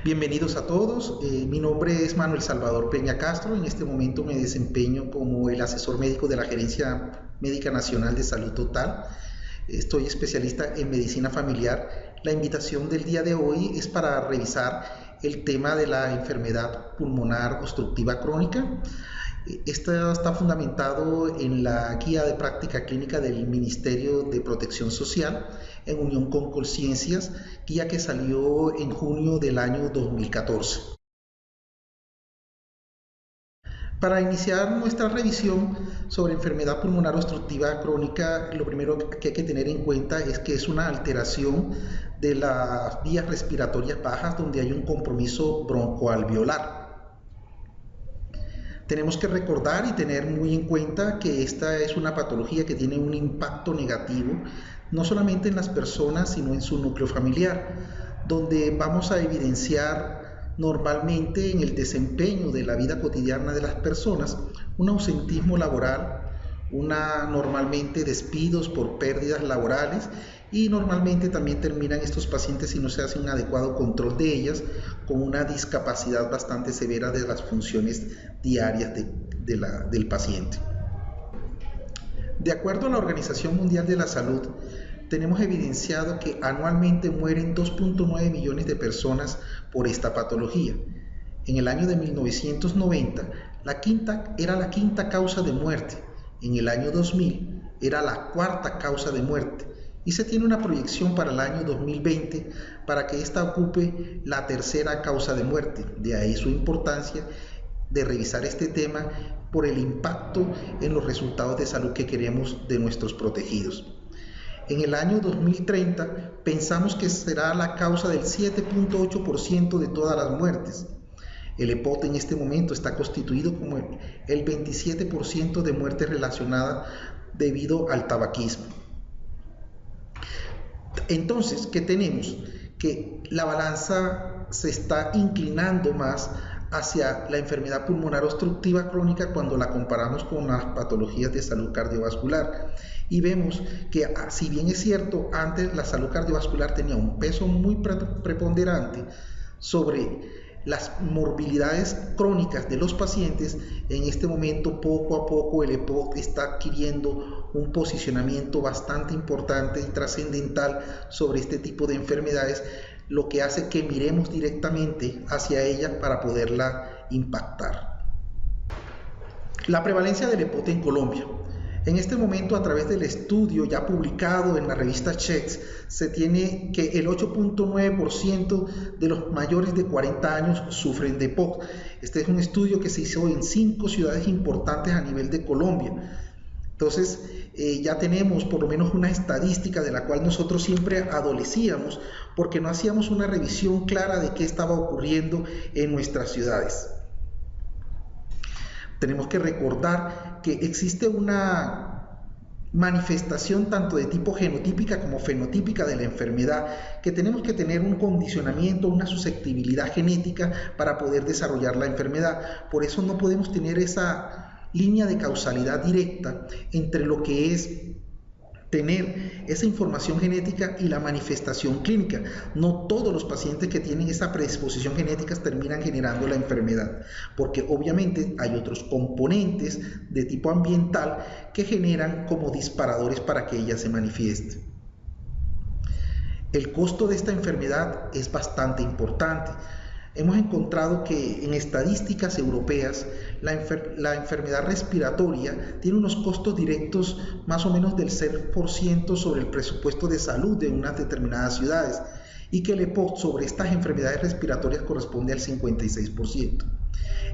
Bienvenidos a todos. Mi nombre es Manuel Salvador Peña Castro. En este momento me desempeño como el asesor médico de la Gerencia Médica Nacional de Salud Total. Estoy especialista en medicina familiar. La invitación del día de hoy es para revisar el tema de la enfermedad pulmonar obstructiva crónica. Esta está fundamentado en la guía de práctica clínica del Ministerio de Protección Social en unión con Colciencias, guía que salió en junio del año 2014. Para iniciar nuestra revisión sobre enfermedad pulmonar obstructiva crónica, lo primero que hay que tener en cuenta es que es una alteración de las vías respiratorias bajas donde hay un compromiso broncoalveolar. Tenemos que recordar y tener muy en cuenta que esta es una patología que tiene un impacto negativo, no solamente en las personas, sino en su núcleo familiar, donde vamos a evidenciar normalmente en el desempeño de la vida cotidiana de las personas un ausentismo laboral, normalmente despidos por pérdidas laborales, y normalmente también terminan estos pacientes, si no se hace un adecuado control de ellas, con una discapacidad bastante severa de las funciones diarias del paciente. De acuerdo a la Organización Mundial de la Salud, tenemos evidenciado que anualmente mueren 2.9 millones de personas por esta patología. En el año de 1990 era la quinta causa de muerte. En el año 2000 era la cuarta causa de muerte. Y se tiene una proyección para el año 2020 para que ésta ocupe la tercera causa de muerte. De ahí su importancia de revisar este tema por el impacto en los resultados de salud que queremos de nuestros protegidos. En el año 2030 pensamos que será la causa del 7.8% de todas las muertes. El EPOC en este momento está constituido como el 27% de muertes relacionadas debido al tabaquismo. Entonces, ¿qué tenemos? Que la balanza se está inclinando más hacia la enfermedad pulmonar obstructiva crónica cuando la comparamos con las patologías de salud cardiovascular. Y vemos que, si bien es cierto, antes la salud cardiovascular tenía un peso muy preponderante sobre las morbilidades crónicas de los pacientes, en este momento poco a poco el EPOC está adquiriendo un posicionamiento bastante importante y trascendental sobre este tipo de enfermedades, lo que hace que miremos directamente hacia ella para poderla impactar. La prevalencia del EPOC en Colombia. En este momento, a través del estudio ya publicado en la revista Checks, se tiene que el 8.9% de los mayores de 40 años sufren de EPOC. Este es un estudio que se hizo en 5 ciudades importantes a nivel de Colombia. Entonces, ya tenemos por lo menos una estadística de la cual nosotros siempre adolecíamos porque no hacíamos una revisión clara de qué estaba ocurriendo en nuestras ciudades. Tenemos que recordar que existe una manifestación tanto de tipo genotípica como fenotípica de la enfermedad, que tenemos que tener un condicionamiento, una susceptibilidad genética para poder desarrollar la enfermedad. Por eso no podemos tener esa línea de causalidad directa entre lo que es tener esa información genética y la manifestación clínica. No todos los pacientes que tienen esa predisposición genética terminan generando la enfermedad, porque obviamente hay otros componentes de tipo ambiental que generan como disparadores para que ella se manifieste. El costo de esta enfermedad es bastante importante. Hemos encontrado que en estadísticas europeas la enfermedad respiratoria tiene unos costos directos más o menos del 6% sobre el presupuesto de salud de unas determinadas ciudades, y que el EPOC sobre estas enfermedades respiratorias corresponde al 56%.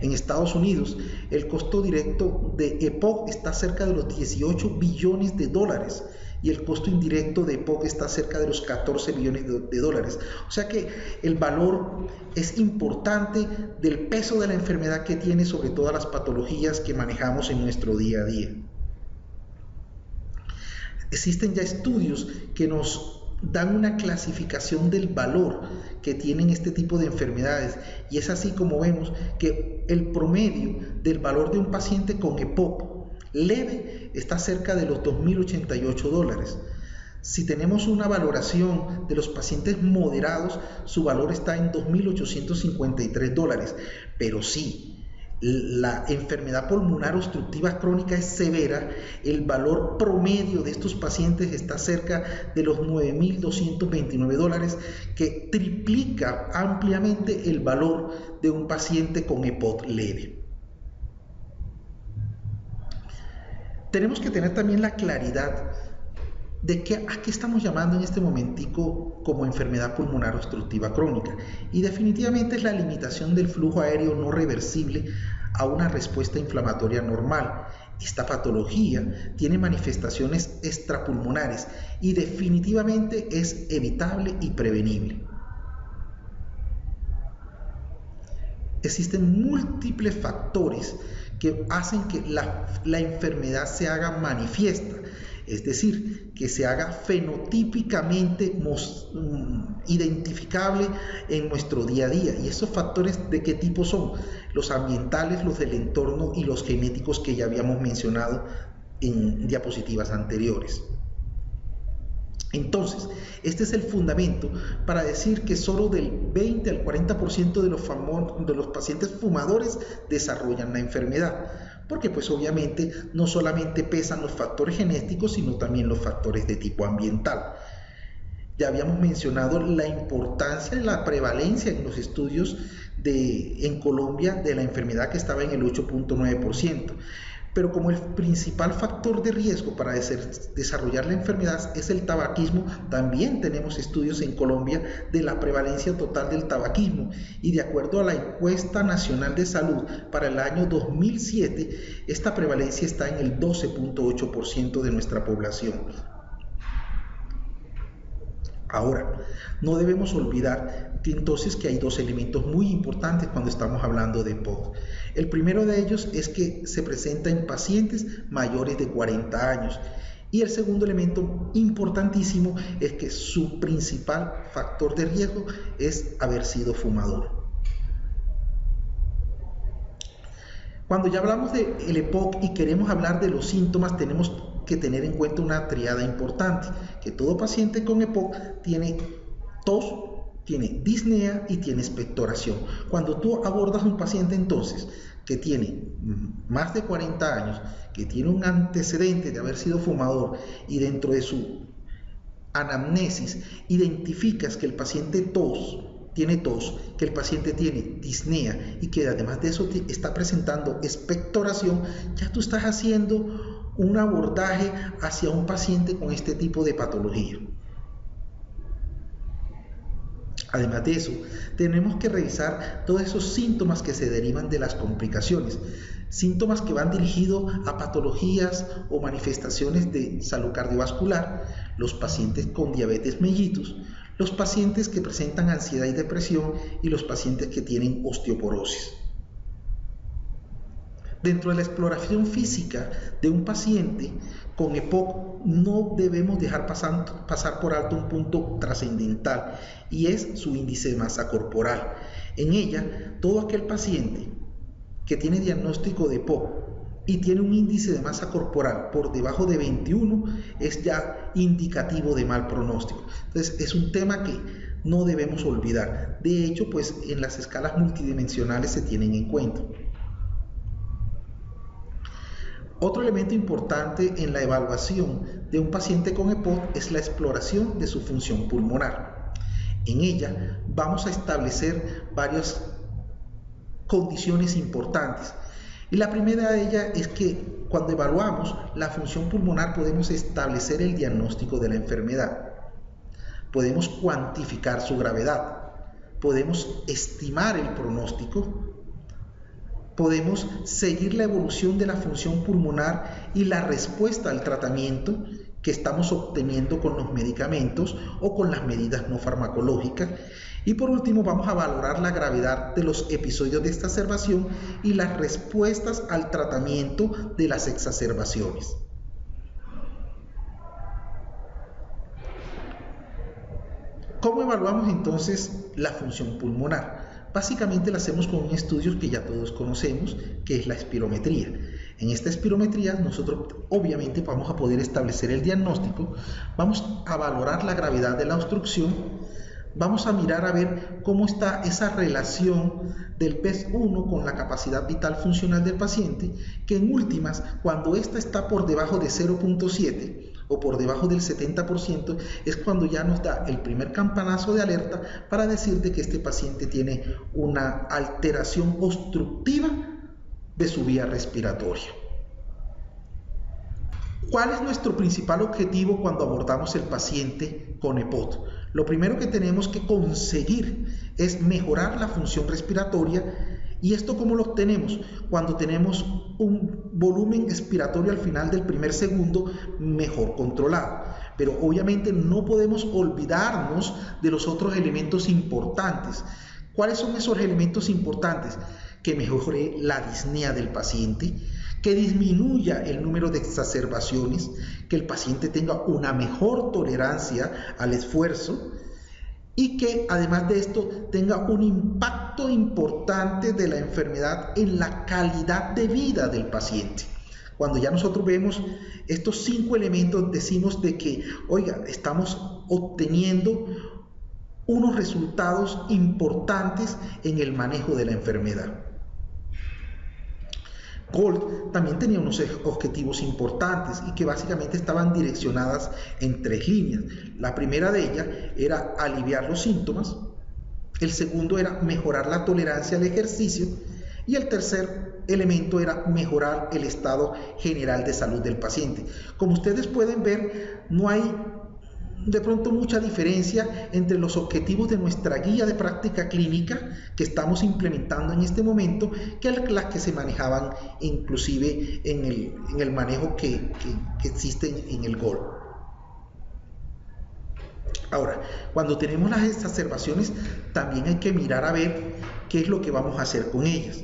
En Estados Unidos, el costo directo de EPOC está cerca de los 18 billones de dólares y el costo indirecto de EPOC está cerca de los 14 billones de dólares. O sea que el valor es importante del peso de la enfermedad que tiene sobre todas las patologías que manejamos en nuestro día a día. Existen ya estudios que nos dan una clasificación del valor que tienen este tipo de enfermedades, y es así como vemos que el promedio del valor de un paciente con EPOC leve está cerca de los $2.088. Si tenemos una valoración de los pacientes moderados, su valor está en $2.853. Pero sí, la enfermedad pulmonar obstructiva crónica es severa, el valor promedio de estos pacientes está cerca de los $9.229, que triplica ampliamente el valor de un paciente con EPOC leve. Tenemos que tener también la claridad de a qué estamos llamando en este momentico como enfermedad pulmonar obstructiva crónica, y definitivamente es la limitación del flujo aéreo no reversible a una respuesta inflamatoria normal. Esta patología tiene manifestaciones extrapulmonares y definitivamente es evitable y prevenible. Existen múltiples factores que hacen que la enfermedad se haga manifiesta, es decir, que se haga fenotípicamente identificable en nuestro día a día. ¿Y esos factores de qué tipo son? Los ambientales, los del entorno y los genéticos que ya habíamos mencionado en diapositivas anteriores. Entonces, este es el fundamento para decir que solo del 20 al 40% de los pacientes fumadores desarrollan la enfermedad, porque pues obviamente no solamente pesan los factores genéticos, sino también los factores de tipo ambiental. Ya habíamos mencionado la importancia de la prevalencia en los estudios en Colombia de la enfermedad, que estaba en el 8.9%. Pero como el principal factor de riesgo para desarrollar la enfermedad es el tabaquismo, también tenemos estudios en Colombia de la prevalencia total del tabaquismo, y de acuerdo a la Encuesta Nacional de Salud para el año 2007, esta prevalencia está en el 12.8% de nuestra población. Ahora, no debemos olvidar que entonces que hay dos elementos muy importantes cuando estamos hablando de EPOC. El primero de ellos es que se presenta en pacientes mayores de 40 años. Y el segundo elemento importantísimo es que su principal factor de riesgo es haber sido fumador. Cuando ya hablamos del EPOC y queremos hablar de los síntomas, tenemos que tener en cuenta una triada importante, que todo paciente con EPOC tiene tos, tiene disnea y tiene expectoración. Cuando tú abordas a un paciente entonces que tiene más de 40 años, que tiene un antecedente de haber sido fumador, y dentro de su anamnesis identificas que el paciente tiene tos, que el paciente tiene disnea y que además de eso está presentando expectoración, ya tú estás haciendo un abordaje hacia un paciente con este tipo de patología. Además de eso, tenemos que revisar todos esos síntomas que se derivan de las complicaciones, síntomas que van dirigidos a patologías o manifestaciones de salud cardiovascular, los pacientes con diabetes mellitus, los pacientes que presentan ansiedad y depresión y los pacientes que tienen osteoporosis. Dentro de la exploración física de un paciente con EPOC no debemos dejar pasar por alto un punto trascendental, y es su índice de masa corporal. En ella, todo aquel paciente que tiene diagnóstico de EPOC y tiene un índice de masa corporal por debajo de 21 es ya indicativo de mal pronóstico. Entonces es un tema que no debemos olvidar. De hecho, pues en las escalas multidimensionales se tienen en cuenta. Otro elemento importante en la evaluación de un paciente con EPOC es la exploración de su función pulmonar. En ella vamos a establecer varias condiciones importantes. Y la primera de ellas es que cuando evaluamos la función pulmonar podemos establecer el diagnóstico de la enfermedad. Podemos cuantificar su gravedad. Podemos estimar el pronóstico. Podemos seguir la evolución de la función pulmonar y la respuesta al tratamiento que estamos obteniendo con los medicamentos o con las medidas no farmacológicas. Y por último vamos a valorar la gravedad de los episodios de exacerbación y las respuestas al tratamiento de las exacerbaciones. ¿Cómo evaluamos entonces la función pulmonar? Básicamente la hacemos con un estudio que ya todos conocemos, que es la espirometría. En esta espirometría nosotros obviamente vamos a poder establecer el diagnóstico, vamos a valorar la gravedad de la obstrucción, vamos a mirar a ver cómo está esa relación del PES-1 con la capacidad vital funcional del paciente, que en últimas, cuando esta está por debajo de 0.7 o por debajo del 70%, es cuando ya nos da el primer campanazo de alerta para decirte que este paciente tiene una alteración obstructiva de su vía respiratoria. ¿Cuál es nuestro principal objetivo cuando abordamos el paciente con EPOC? Lo primero que tenemos que conseguir es mejorar la función respiratoria. ¿Y esto cómo lo obtenemos? Cuando tenemos un volumen expiratorio al final del primer segundo mejor controlado. Pero obviamente no podemos olvidarnos de los otros elementos importantes. ¿Cuáles son esos elementos importantes? Que mejore la disnea del paciente, que disminuya el número de exacerbaciones, que el paciente tenga una mejor tolerancia al esfuerzo y que además de esto tenga un impacto importante de la enfermedad en la calidad de vida del paciente. Cuando ya nosotros vemos estos 5 elementos, decimos de que, oiga, estamos obteniendo unos resultados importantes en el manejo de la enfermedad. GOLD también tenía unos objetivos importantes y que básicamente estaban direccionadas en 3 líneas. La primera de ellas era aliviar los síntomas, el segundo era mejorar la tolerancia al ejercicio y el tercer elemento era mejorar el estado general de salud del paciente. Como ustedes pueden ver, no hay de pronto mucha diferencia entre los objetivos de nuestra guía de práctica clínica que estamos implementando en este momento que las que se manejaban inclusive en el manejo que existe en el GOLD. Ahora, cuando tenemos las exacerbaciones, también hay que mirar a ver qué es lo que vamos a hacer con ellas.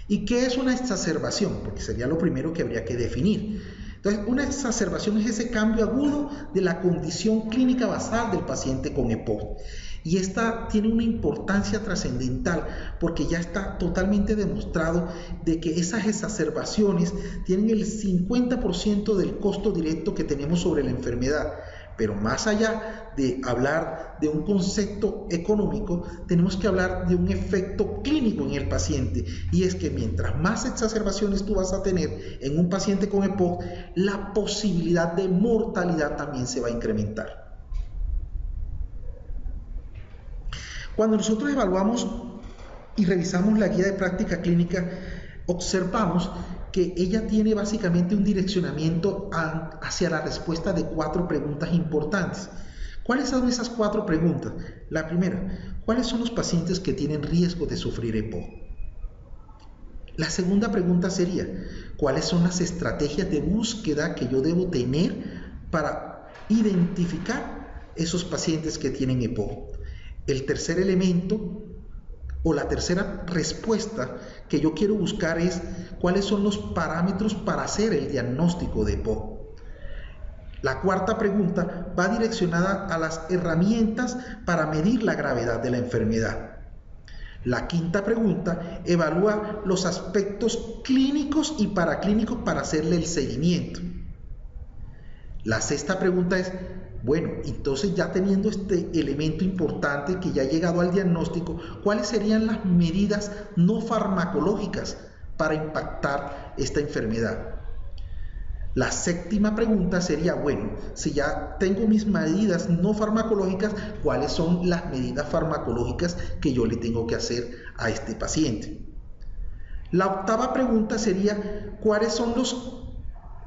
¿Y qué es una exacerbación? Porque sería lo primero que habría que definir. Entonces, una exacerbación es ese cambio agudo de la condición clínica basal del paciente con EPOC. Y esta tiene una importancia trascendental porque ya está totalmente demostrado de que esas exacerbaciones tienen el 50% del costo directo que tenemos sobre la enfermedad. Pero más allá de hablar de un concepto económico, tenemos que hablar de un efecto clínico en el paciente. Y es que mientras más exacerbaciones tú vas a tener en un paciente con EPOC, la posibilidad de mortalidad también se va a incrementar. Cuando nosotros evaluamos y revisamos la guía de práctica clínica, observamos que ella tiene básicamente un direccionamiento hacia la respuesta de 4 preguntas importantes. ¿Cuáles son esas 4 preguntas? La primera, ¿cuáles son los pacientes que tienen riesgo de sufrir EPOC? La segunda pregunta sería, ¿cuáles son las estrategias de búsqueda que yo debo tener para identificar esos pacientes que tienen EPOC? El tercer elemento o la tercera respuesta que yo quiero buscar es cuáles son los parámetros para hacer el diagnóstico de EPOC. La cuarta pregunta va direccionada a las herramientas para medir la gravedad de la enfermedad. La quinta pregunta evalúa los aspectos clínicos y paraclínicos para hacerle el seguimiento. La sexta pregunta es, bueno, entonces ya teniendo este elemento importante que ya ha llegado al diagnóstico, ¿cuáles serían las medidas no farmacológicas para impactar esta enfermedad? La séptima pregunta sería, bueno, si ya tengo mis medidas no farmacológicas, ¿cuáles son las medidas farmacológicas que yo le tengo que hacer a este paciente? La octava pregunta sería, ¿cuáles son los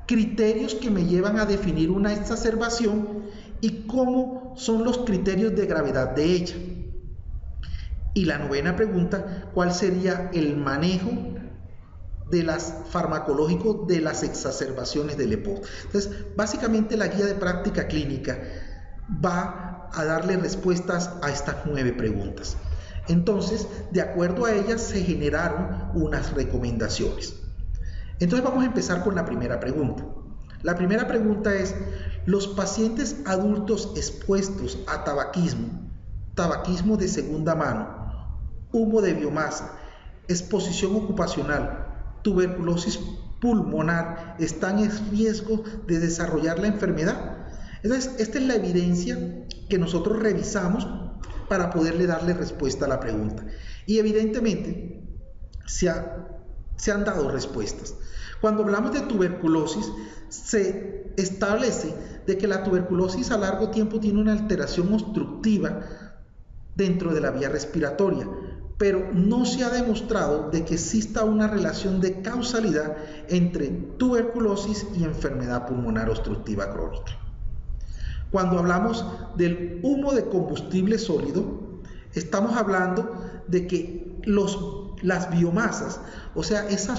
criterios que me llevan a definir una exacerbación y cómo son los criterios de gravedad de ella? Y la novena pregunta, ¿cuál sería el manejo de las farmacológicos de las exacerbaciones del EPOC? Entonces, básicamente la guía de práctica clínica va a darle respuestas a estas 9 preguntas. Entonces, de acuerdo a ellas se generaron unas recomendaciones. Entonces vamos a empezar con la primera pregunta. La primera pregunta es, los pacientes adultos expuestos a tabaquismo de segunda mano, humo de biomasa, exposición ocupacional, tuberculosis pulmonar están en riesgo de desarrollar la enfermedad. Entonces, esta es la evidencia que nosotros revisamos para poderle darle respuesta a la pregunta. Y evidentemente se han dado respuestas. Cuando hablamos de tuberculosis, se establece de que la tuberculosis a largo tiempo tiene una alteración obstructiva dentro de la vía respiratoria, pero no se ha demostrado de que exista una relación de causalidad entre tuberculosis y enfermedad pulmonar obstructiva crónica. Cuando hablamos del humo de combustible sólido, estamos hablando de que las biomasas, o sea, esa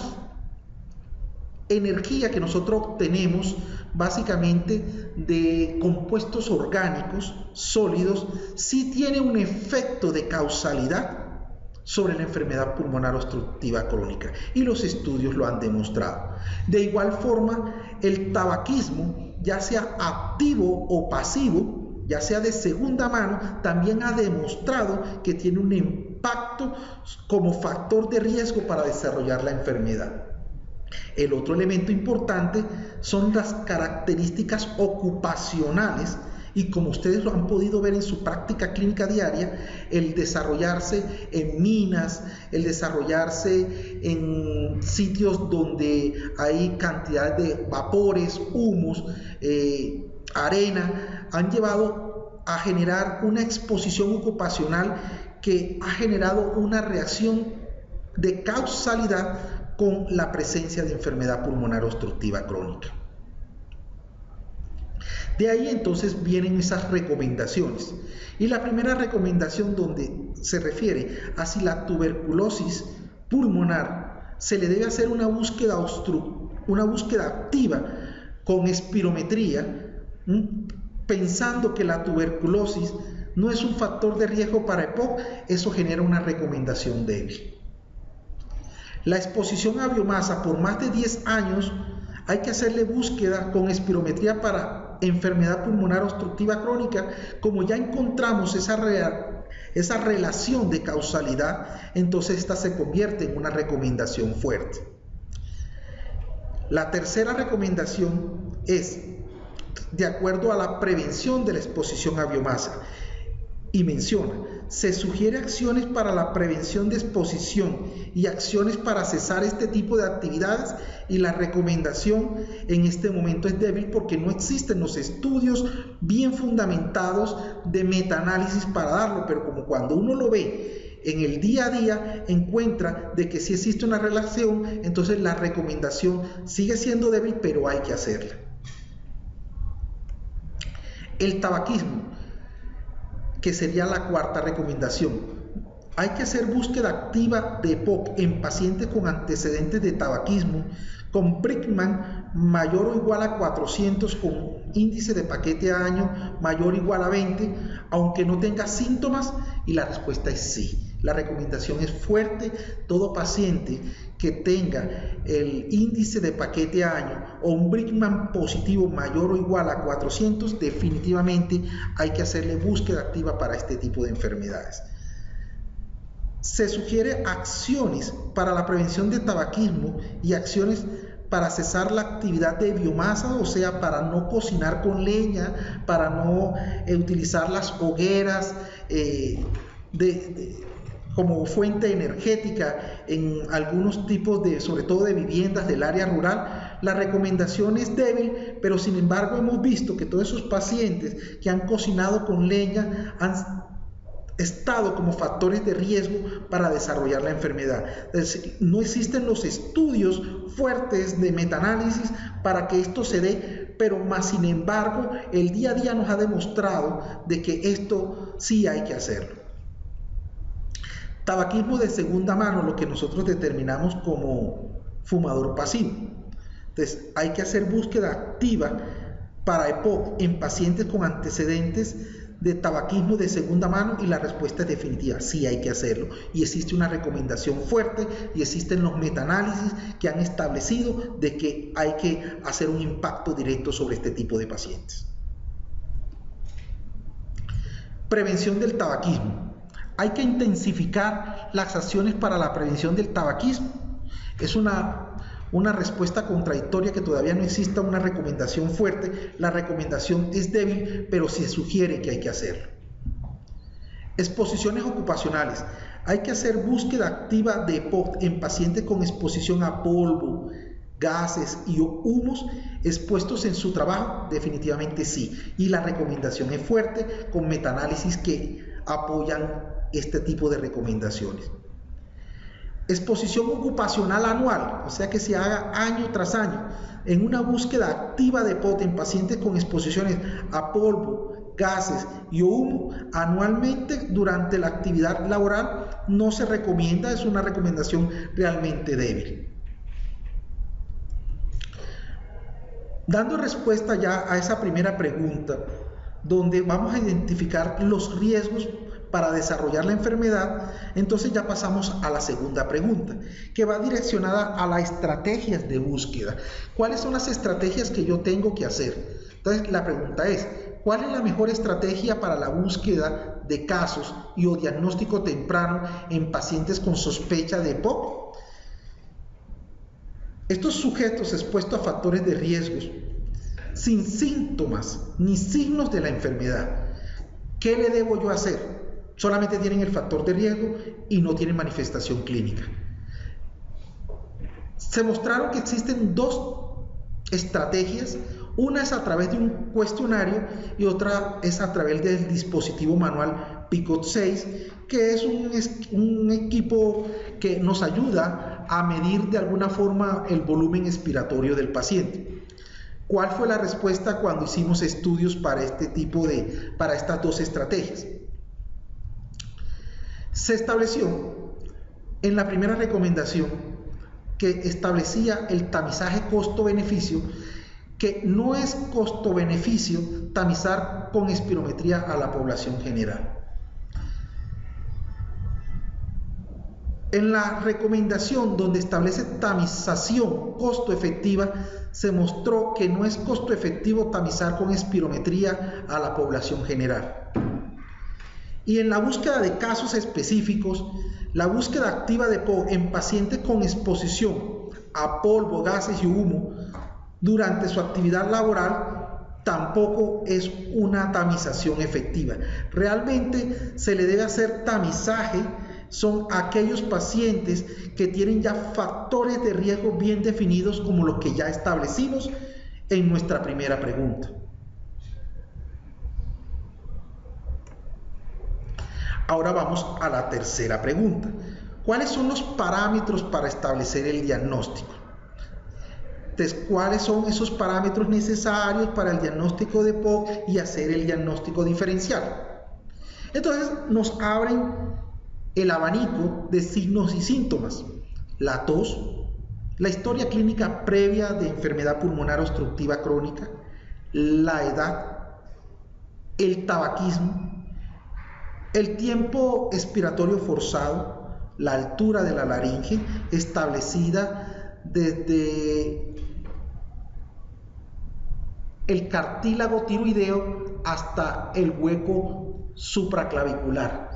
energía que nosotros obtenemos básicamente de compuestos orgánicos sólidos, sí tiene un efecto de causalidad sobre la enfermedad pulmonar obstructiva crónica, y los estudios lo han demostrado. De igual forma, el tabaquismo, ya sea activo o pasivo, ya sea de segunda mano, también ha demostrado que tiene un impacto como factor de riesgo para desarrollar la enfermedad. El otro elemento importante son las características ocupacionales, y como ustedes lo han podido ver en su práctica clínica diaria, el desarrollarse en minas, el desarrollarse en sitios donde hay cantidad de vapores, humos, arena, han llevado a generar una exposición ocupacional que ha generado una reacción de causalidad con la presencia de enfermedad pulmonar obstructiva crónica. De ahí entonces vienen esas recomendaciones. Y la primera recomendación, donde se refiere a si la tuberculosis pulmonar se le debe hacer una búsqueda activa con espirometría, pensando que la tuberculosis no es un factor de riesgo para EPOC, eso genera una recomendación débil. La exposición a biomasa por más de 10 años, hay que hacerle búsqueda con espirometría para enfermedad pulmonar obstructiva crónica. Como ya encontramos esa relación de causalidad, entonces esta se convierte en una recomendación fuerte. La tercera recomendación es de acuerdo a la prevención de la exposición a biomasa, y menciona: se sugiere acciones para la prevención de exposición y acciones para cesar este tipo de actividades, y la recomendación en este momento es débil porque no existen los estudios bien fundamentados de metaanálisis para darlo, pero como cuando uno lo ve en el día a día encuentra de que sí existe una relación, entonces la recomendación sigue siendo débil, pero hay que hacerla. El tabaquismo, que sería la cuarta recomendación. Hay que hacer búsqueda activa de EPOC en pacientes con antecedentes de tabaquismo, con Brinkmann mayor o igual a 400, con índice de paquete a año mayor o igual a 20, aunque no tenga síntomas, y la respuesta es sí. La recomendación es fuerte. Todo paciente que tenga el índice de paquete a año o un Brinkmann positivo mayor o igual a 400, definitivamente hay que hacerle búsqueda activa para este tipo de enfermedades. Se sugiere acciones para la prevención de tabaquismo y acciones para cesar la actividad de biomasa, o sea, para no cocinar con leña, para no utilizar las hogueras como fuente energética en algunos tipos de, sobre todo de viviendas del área rural. La recomendación es débil, pero sin embargo hemos visto que todos esos pacientes que han cocinado con leña han estado como factores de riesgo para desarrollar la enfermedad. Es decir, no existen los estudios fuertes de metaanálisis para que esto se dé, pero más sin embargo el día a día nos ha demostrado de que esto sí hay que hacerlo. Tabaquismo de segunda mano, lo que nosotros determinamos como fumador pasivo. Entonces, hay que hacer búsqueda activa para EPOC en pacientes con antecedentes de tabaquismo de segunda mano, y la respuesta es definitiva: sí hay que hacerlo, y existe una recomendación fuerte y existen los metaanálisis que han establecido de que hay que hacer un impacto directo sobre este tipo de pacientes. Prevención del tabaquismo. Hay que intensificar las acciones para la prevención del tabaquismo. Es una una respuesta contradictoria, que todavía no exista una recomendación fuerte. La recomendación es débil, pero se sugiere que hay que hacerlo. Exposiciones ocupacionales. Hay que hacer búsqueda activa de EPOC en pacientes con exposición a polvo, gases y humos expuestos en su trabajo. Definitivamente sí. Y la recomendación es fuerte, con metaanálisis que apoyan este tipo de recomendaciones. Exposición ocupacional anual, o sea que se haga año tras año, en una búsqueda activa de EPOC en pacientes con exposiciones a polvo, gases y humo anualmente durante la actividad laboral no se recomienda, es una recomendación realmente débil. Dando respuesta ya a esa primera pregunta, donde vamos a identificar los riesgos para desarrollar la enfermedad, entonces ya pasamos a la segunda pregunta, que va direccionada a las estrategias de búsqueda. ¿Cuáles son las estrategias que yo tengo que hacer? Entonces la pregunta es, ¿cuál es la mejor estrategia para la búsqueda de casos y o diagnóstico temprano en pacientes con sospecha de EPOC? Estos sujetos expuestos a factores de riesgos, sin síntomas ni signos de la enfermedad, ¿qué le debo yo hacer? Solamente tienen el factor de riesgo y no tienen manifestación clínica. Se mostraron que existen dos estrategias. Una es a través de un cuestionario y otra es a través del dispositivo manual PICOT 6, que es un equipo que nos ayuda a medir de alguna forma el volumen expiratorio del paciente. ¿Cuál fue la respuesta cuando hicimos estudios para estas dos estrategias? Se estableció en la primera recomendación que establecía el tamizaje costo-beneficio, que no es costo-beneficio tamizar con espirometría a la población general. En la recomendación donde establece tamización costo-efectiva, se mostró que no es costo-efectivo tamizar con espirometría a la población general. Y en la búsqueda de casos específicos, la búsqueda activa de EPOC en pacientes con exposición a polvo, gases y humo durante su actividad laboral tampoco es una tamización efectiva. Realmente se le debe hacer tamizaje son aquellos pacientes que tienen ya factores de riesgo bien definidos, como los que ya establecimos en nuestra primera pregunta. Ahora vamos a la tercera pregunta. ¿Cuáles son los parámetros para establecer el diagnóstico? Entonces, ¿cuáles son esos parámetros necesarios para el diagnóstico de EPOC y hacer el diagnóstico diferencial? Entonces, nos abren el abanico de signos y síntomas: la tos, la historia clínica previa de enfermedad pulmonar obstructiva crónica, la edad, el tabaquismo, el tiempo expiratorio forzado, la altura de la laringe establecida desde el cartílago tiroideo hasta el hueco supraclavicular,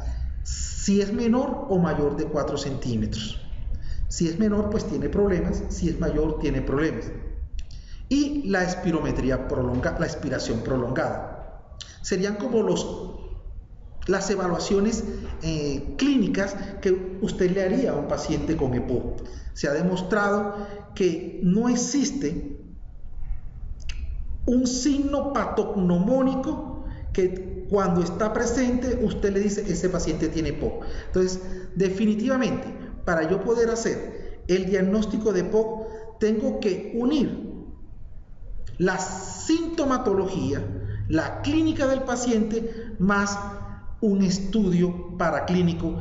si es menor o mayor de 4 centímetros. Si es menor, pues tiene problemas; si es mayor, tiene problemas. Y la espirometría prolongada, la expiración prolongada. Serían como las evaluaciones clínicas que usted le haría a un paciente con EPOC. Se ha demostrado que no existe un signo patognomónico que cuando está presente usted le dice: ese paciente tiene EPOC. Entonces, definitivamente, para yo poder hacer el diagnóstico de EPOC, tengo que unir la sintomatología, la clínica del paciente, más un estudio paraclínico,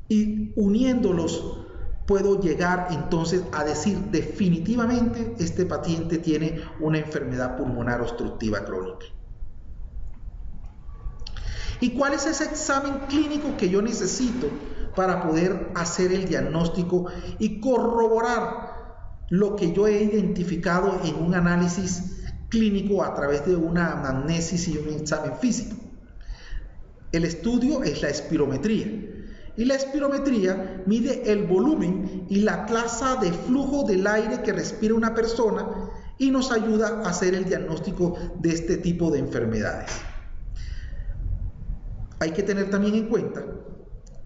y uniéndolos puedo llegar entonces a decir definitivamente: este paciente tiene una enfermedad pulmonar obstructiva crónica. ¿Y cuál es ese examen clínico que yo necesito para poder hacer el diagnóstico y corroborar lo que yo he identificado en un análisis clínico a través de una anamnesis y un examen físico? El estudio es la espirometría. Y la espirometría mide el volumen y la tasa de flujo del aire que respira una persona y nos ayuda a hacer el diagnóstico de este tipo de enfermedades. Hay que tener también en cuenta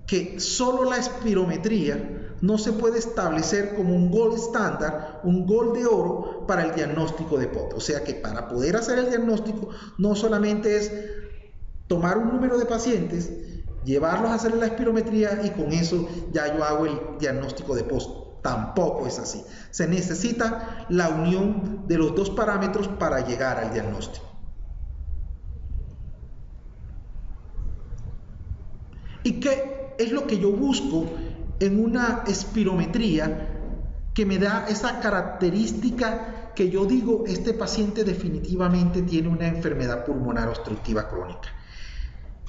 que solo la espirometría no se puede establecer como un gold estándar, un gol de oro para el diagnóstico de EPOC. O sea que para poder hacer el diagnóstico no solamente es tomar un número de pacientes, llevarlos a hacer la espirometría y con eso ya yo hago el diagnóstico de EPOC. Tampoco es así. Se necesita la unión de los dos parámetros para llegar al diagnóstico. ¿Y qué es lo que yo busco en una espirometría que me da esa característica que yo digo, este paciente definitivamente tiene una enfermedad pulmonar obstructiva crónica?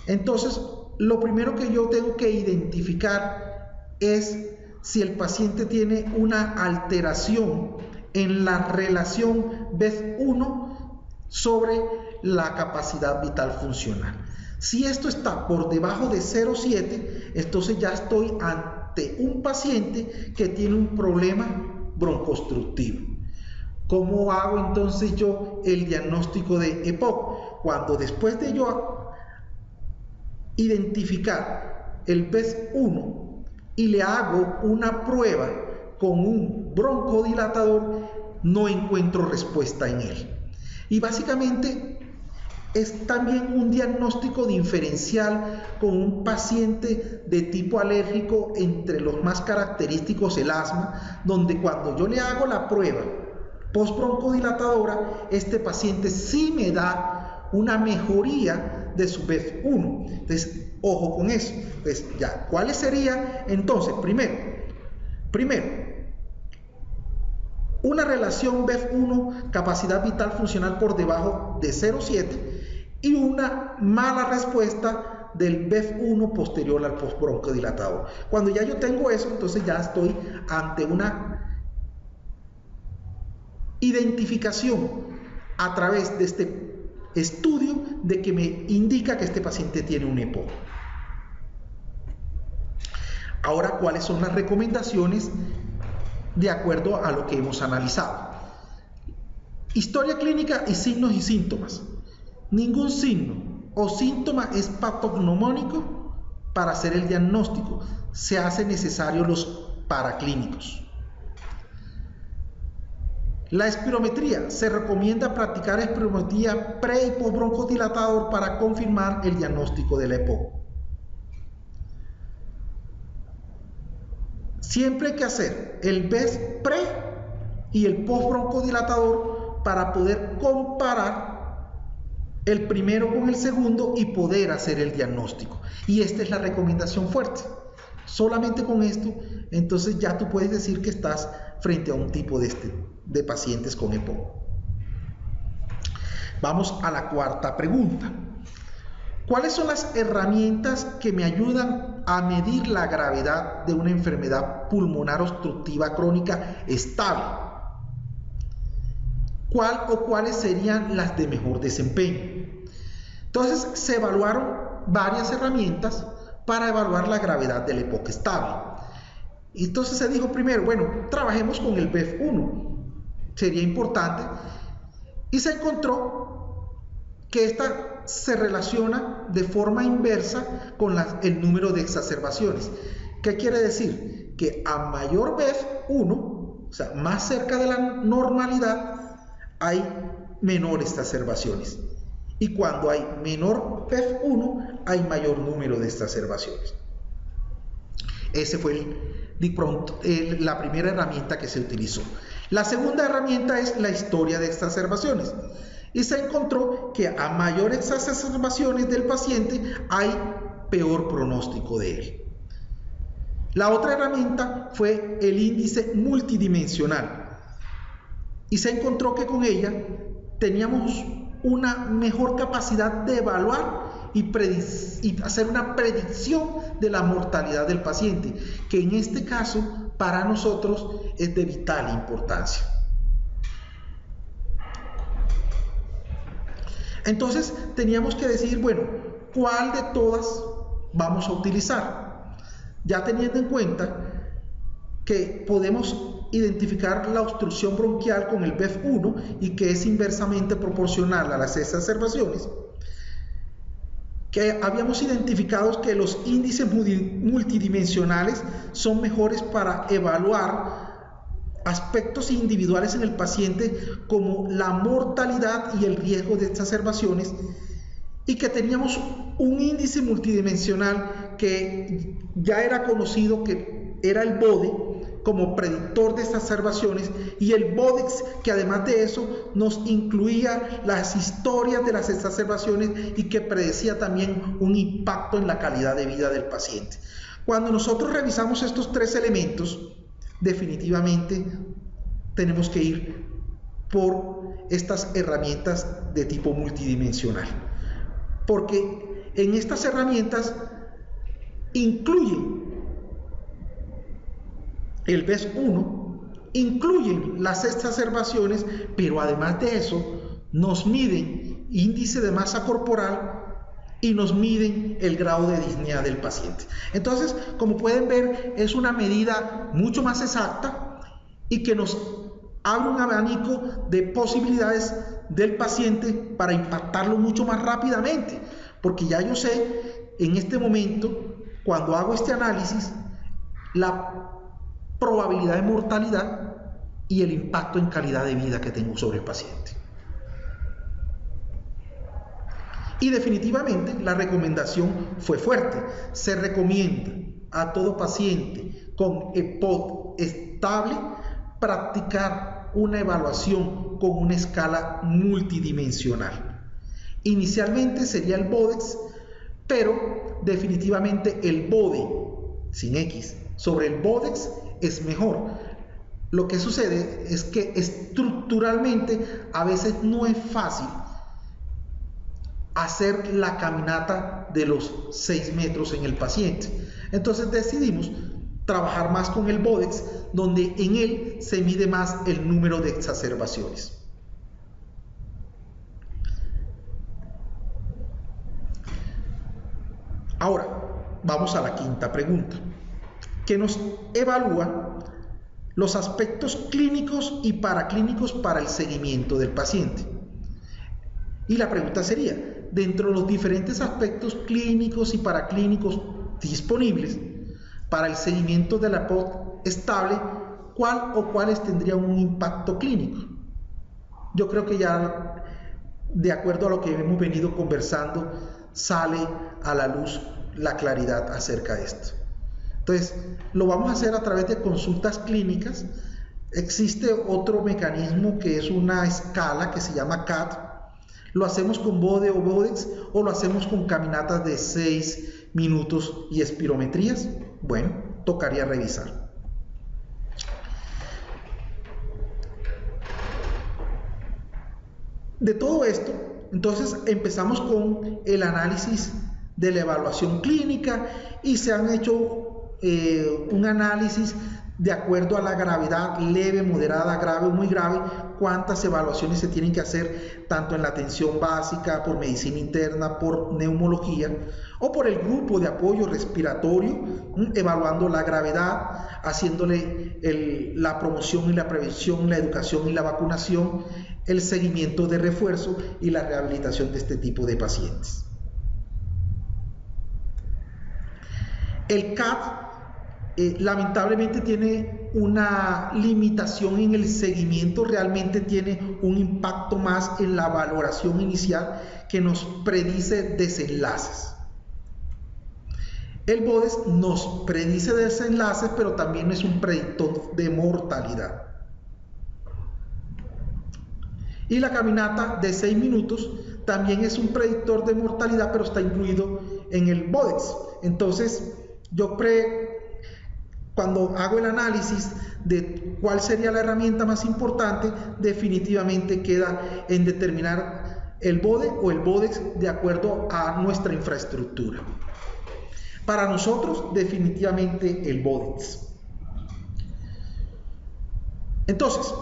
Entonces, lo primero que yo tengo que identificar es si el paciente tiene una alteración en la relación BEF1 sobre la capacidad vital funcional. Si esto está por debajo de 0,7, entonces ya estoy ante un paciente que tiene un problema broncoobstructivo. ¿Cómo hago entonces yo el diagnóstico de EPOC? Cuando después de yo identificar el BEF1 y le hago una prueba con un broncodilatador, no encuentro respuesta en él. Y básicamente es también un diagnóstico diferencial con un paciente de tipo alérgico, entre los más característicos el asma, donde cuando yo le hago la prueba postbroncodilatadora, este paciente sí me da una mejoría de su BEF1. Entonces, ojo con eso. Entonces, ya, ¿cuáles serían? Entonces, primero, una relación BEF1, capacidad vital funcional por debajo de 0,7, y una mala respuesta del BEF1 posterior al postbroncodilatador. Cuando ya yo tengo eso, entonces ya estoy ante una identificación a través de este estudio de que me indica que este paciente tiene un EPOC. Ahora, ¿cuáles son las recomendaciones de acuerdo a lo que hemos analizado? Historia clínica y signos y síntomas. Ningún signo o síntoma es patognomónico para hacer el diagnóstico. Se hace necesario los paraclínicos. La espirometría. Se recomienda practicar espirometría pre y postbroncodilatador para confirmar el diagnóstico de la EPOC. Siempre hay que hacer el BEF pre y el postbroncodilatador para poder comparar el primero con el segundo y poder hacer el diagnóstico. Y esta es la recomendación fuerte. Solamente con esto, entonces ya tú puedes decir que estás frente a un tipo de pacientes con EPOC. Vamos a la cuarta pregunta. ¿Cuáles son las herramientas que me ayudan a medir la gravedad de una enfermedad pulmonar obstructiva crónica estable? ¿Cuál o cuáles serían las de mejor desempeño? Entonces se evaluaron varias herramientas para evaluar la gravedad del EPOC estable. Entonces se dijo primero, bueno, trabajemos con el BEF1, sería importante, y se encontró que esta se relaciona de forma inversa con el número de exacerbaciones. ¿Qué quiere decir? Que a mayor BEF1, o sea, más cerca de la normalidad, hay menores exacerbaciones. Y cuando hay menor BEF1, hay mayor número de exacerbaciones. Ese fue la primera herramienta que se utilizó. La segunda herramienta es la historia de exacerbaciones. Y se encontró que a mayores exacerbaciones del paciente hay peor pronóstico de él. La otra herramienta fue el índice multidimensional. Y se encontró que con ella teníamos una mejor capacidad de evaluar y hacer una predicción de la mortalidad del paciente, que en este caso para nosotros es de vital importancia. Entonces teníamos que decidir, bueno, ¿cuál de todas vamos a utilizar? ya teniendo en cuenta que podemos identificar la obstrucción bronquial con el BEF1 y que es inversamente proporcional a las exacerbaciones, que habíamos identificado que los índices multidimensionales son mejores para evaluar aspectos individuales en el paciente como la mortalidad y el riesgo de exacerbaciones, y que teníamos un índice multidimensional que ya era conocido, que era el BODE como predictor de exacerbaciones, y el BODEX, que además de eso nos incluía las historias de las exacerbaciones y que predecía también un impacto en la calidad de vida del paciente. Cuando nosotros revisamos estos tres elementos, definitivamente tenemos que ir por estas herramientas de tipo multidimensional, porque en estas herramientas incluyen el BES1, incluyen las exacerbaciones, pero además de eso nos miden índice de masa corporal y nos miden el grado de disnea del paciente. Entonces, como pueden ver, es una medida mucho más exacta y que nos abre un abanico de posibilidades del paciente para impactarlo mucho más rápidamente, porque ya yo sé en este momento, cuando hago este análisis, la probabilidad de mortalidad y el impacto en calidad de vida que tengo sobre el paciente. Y definitivamente la recomendación fue fuerte. Se recomienda a todo paciente con EPOC estable practicar una evaluación con una escala multidimensional. Inicialmente sería el BODEX, pero definitivamente el BODE sin X sobre el BODEX es mejor. Lo que sucede es que estructuralmente a veces no es fácil hacer la caminata de los 6 metros en el paciente. Entonces decidimos trabajar más con el BODEX, donde en él se mide más el número de exacerbaciones. Ahora, vamos a la quinta pregunta, que nos evalúa los aspectos clínicos y paraclínicos para el seguimiento del paciente. Y la pregunta sería, dentro de los diferentes aspectos clínicos y paraclínicos disponibles para el seguimiento de la EPOC estable, ¿cuál o cuáles tendrían un impacto clínico? Yo creo que ya, de acuerdo a lo que hemos venido conversando, sale a la luz la claridad acerca de esto. Entonces, lo vamos a hacer a través de consultas clínicas. Existe otro mecanismo que es una escala que se llama CAT. Lo hacemos con BODE o BODEX, o lo hacemos con caminatas de 6 minutos y espirometrías. Bueno, tocaría revisar. De todo esto, entonces empezamos con el análisis de la evaluación clínica y se han hecho un análisis de acuerdo a la gravedad, leve, moderada, grave o muy grave, cuántas evaluaciones se tienen que hacer tanto en la atención básica, por medicina interna, por neumología o por el grupo de apoyo respiratorio, evaluando la gravedad, haciéndole la promoción y la prevención, la educación y la vacunación, el seguimiento de refuerzo y la rehabilitación de este tipo de pacientes. El CAT lamentablemente tiene una limitación en el seguimiento, realmente tiene un impacto más en la valoración inicial que nos predice desenlaces. El BODEX nos predice desenlaces, pero también es un predictor de mortalidad. Y la caminata de 6 minutos también es un predictor de mortalidad, pero está incluido en el BODEX. Entonces, cuando hago el análisis de cuál sería la herramienta más importante, definitivamente queda en determinar el BODE o el BODEX de acuerdo a nuestra infraestructura. Para nosotros, definitivamente el BODEX. Entonces,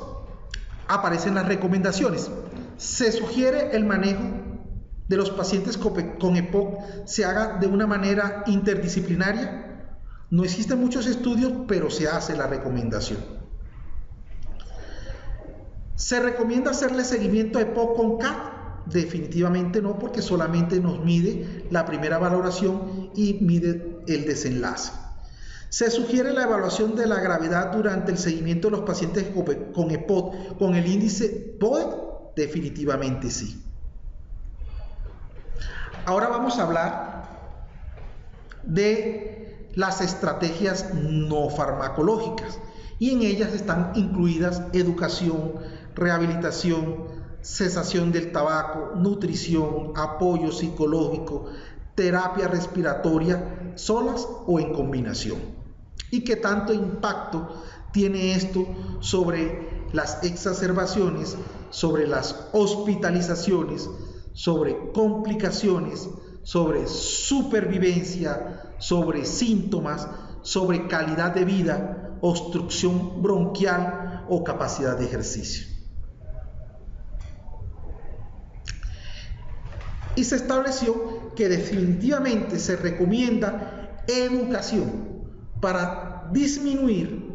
aparecen las recomendaciones. Se sugiere el manejo de los pacientes con EPOC se haga de una manera interdisciplinaria, No existen muchos estudios, pero se hace la recomendación. ¿Se recomienda hacerle seguimiento a EPOC con CAT? Definitivamente no, porque solamente nos mide la primera valoración y mide el desenlace. ¿Se sugiere la evaluación de la gravedad durante el seguimiento de los pacientes con EPOC con el índice PODE? Definitivamente sí. Ahora vamos a hablar de las estrategias no farmacológicas, y en ellas están incluidas educación, rehabilitación, cesación del tabaco, nutrición, apoyo psicológico, terapia respiratoria, solas o en combinación. ¿Y qué tanto impacto tiene esto sobre las exacerbaciones, sobre las hospitalizaciones, sobre complicaciones, sobre supervivencia, sobre síntomas, sobre calidad de vida, obstrucción bronquial o capacidad de ejercicio? Y se estableció que definitivamente se recomienda educación para disminuir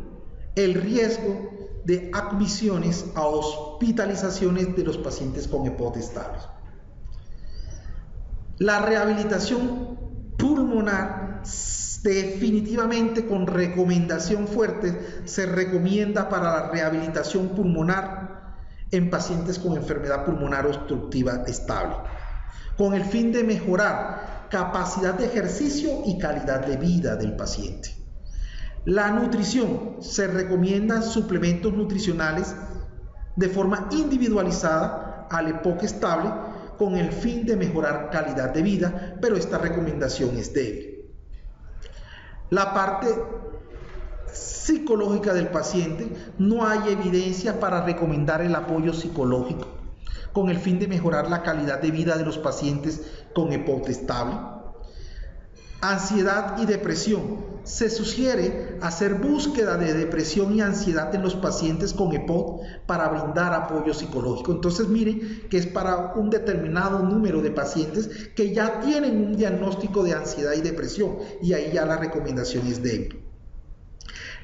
el riesgo de admisiones a hospitalizaciones de los pacientes con EPOC estables. La rehabilitación pulmonar, definitivamente con recomendación fuerte, se recomienda para la rehabilitación pulmonar en pacientes con enfermedad pulmonar obstructiva estable, con el fin de mejorar capacidad de ejercicio y calidad de vida del paciente. La nutrición, se recomiendan suplementos nutricionales de forma individualizada al EPOC estable con el fin de mejorar calidad de vida, pero esta recomendación es débil. La parte psicológica del paciente, no hay evidencia para recomendar el apoyo psicológico con el fin de mejorar la calidad de vida de los pacientes con EPOC estable. Ansiedad y depresión, se sugiere hacer búsqueda de depresión y ansiedad en los pacientes con EPOC para brindar apoyo psicológico. Entonces miren que es para un determinado número de pacientes que ya tienen un diagnóstico de ansiedad y depresión, y ahí ya la recomendación es débil.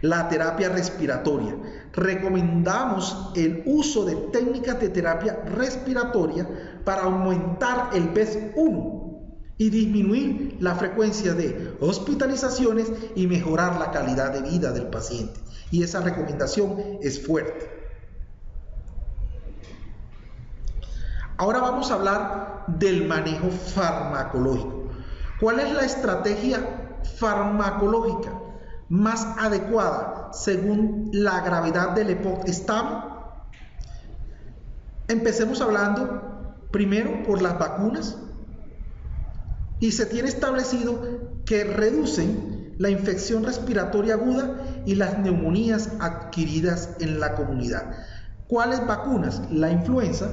La terapia respiratoria, recomendamos el uso de técnicas de terapia respiratoria para aumentar el BES1 y disminuir la frecuencia de hospitalizaciones y mejorar la calidad de vida del paciente. Y esa recomendación es fuerte. Ahora vamos a hablar del manejo farmacológico. ¿Cuál es la estrategia farmacológica más adecuada según la gravedad del EPOC estable? Empecemos hablando primero por las vacunas, y se tiene establecido que reducen la infección respiratoria aguda y las neumonías adquiridas en la comunidad. ¿Cuáles vacunas? La influenza